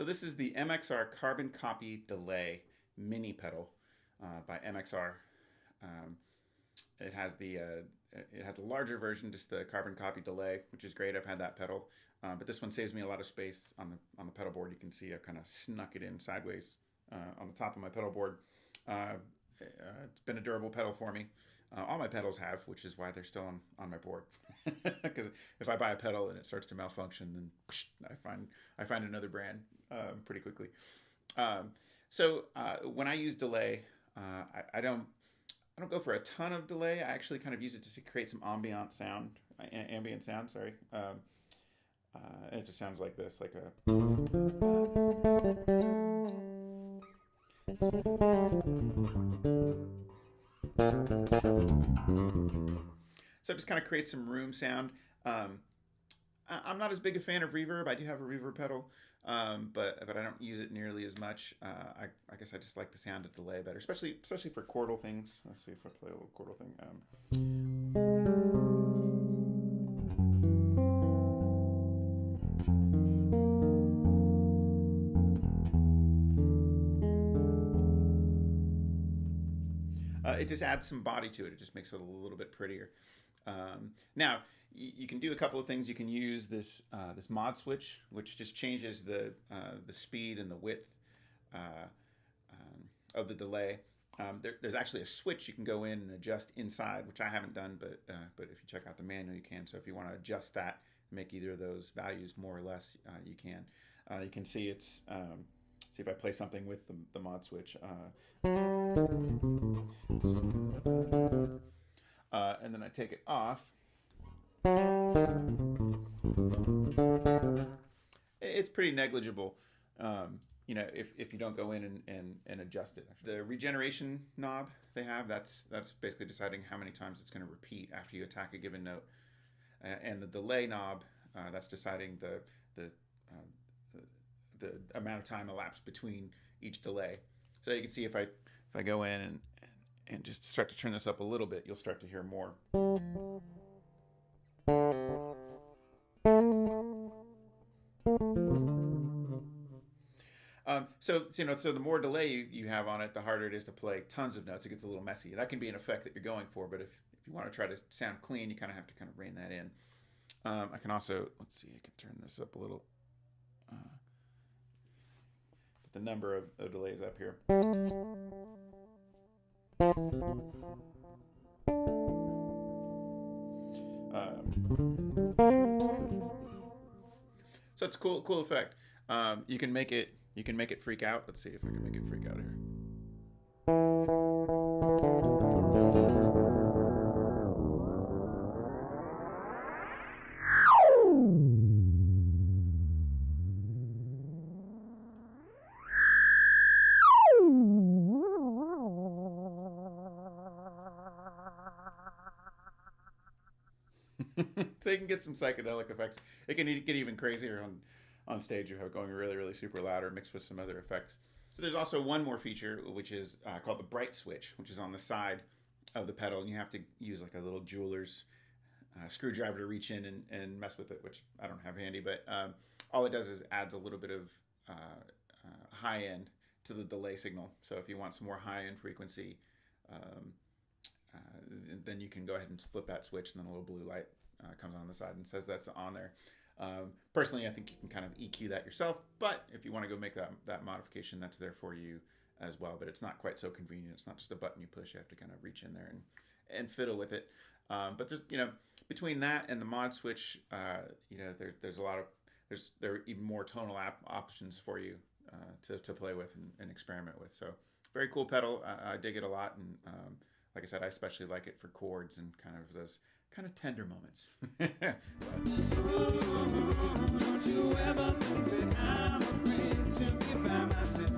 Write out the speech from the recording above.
this is the MXR Carbon Copy Delay Mini Pedal by MXR. Um, it has the larger version, just the carbon copy delay, which is great. I've had that pedal, but this one saves me a lot of space on the pedal board. You can see I kind of snuck it in sideways on the top of my pedal board. It's been a durable pedal for me. All my pedals have, which is why they're still on my board. Because if I buy a pedal and it starts to malfunction, then I find another brand pretty quickly. So when I use delay, I don't go for a ton of delay. I actually kind of use it to create some ambient sound. Sorry. It just sounds like this, like a. So it just kind of creates some room sound. I'm not as big a fan of reverb. I do have a reverb pedal, but I don't use it nearly as much. I guess I just like the sound of delay better, especially for chordal things. Let's see if I play a little chordal thing. It just adds some body to it. It just makes it a little bit prettier. Now, you can do a couple of things. You can use this mod switch, which just changes the speed and the width of the delay. There's actually a switch you can go in and adjust inside, which I haven't done, but if you check out the manual, you can. So if you want to adjust that, make either of those values more or less, you can. You can see it's. See if I play something with the mod switch. And then I take it off. It's pretty negligible, if you don't go in and adjust it. The regeneration knob they have, that's basically deciding how many times it's going to repeat after you attack a given note. And the delay knob, that's deciding the amount of time elapsed between each delay. So you can see if I go in and just start to turn this up a little bit, you'll start to hear more. So the more delay you have on it, the harder it is to play tons of notes. It gets a little messy. That can be an effect that you're going for, but if you want to try to sound clean, you kind of have to kind of rein that in. I can also, let's see, I can turn this up a little. The number of delays up here. So it's a cool effect. You can make it freak out. Let's see if I can make it freak out here. So you can get some psychedelic effects. It can get even crazier on stage. You have it going really, really super loud or mixed with some other effects. So there's also one more feature, which is called the bright switch, which is on the side of the pedal. And you have to use like a little jeweler's screwdriver to reach in and mess with it, which I don't have handy. But all it does is adds a little bit of high end to the delay signal. So if you want some more high end frequency, then you can go ahead and flip that switch, and then a little blue light comes on the side and says that's on there. Personally, I think you can kind of EQ that yourself, but if you want to go make that modification, that's there for you as well. But it's not quite so convenient. It's not just a button you push. You have to kind of reach in there and fiddle with it. But there's between that and the mod switch, there's a lot of there are even more tonal options for you to play with and experiment with. So very cool pedal. I dig it a lot, and like I said, I especially like it for chords and kind of those kind of tender moments. Don't you ever think that I'm afraid to be by myself.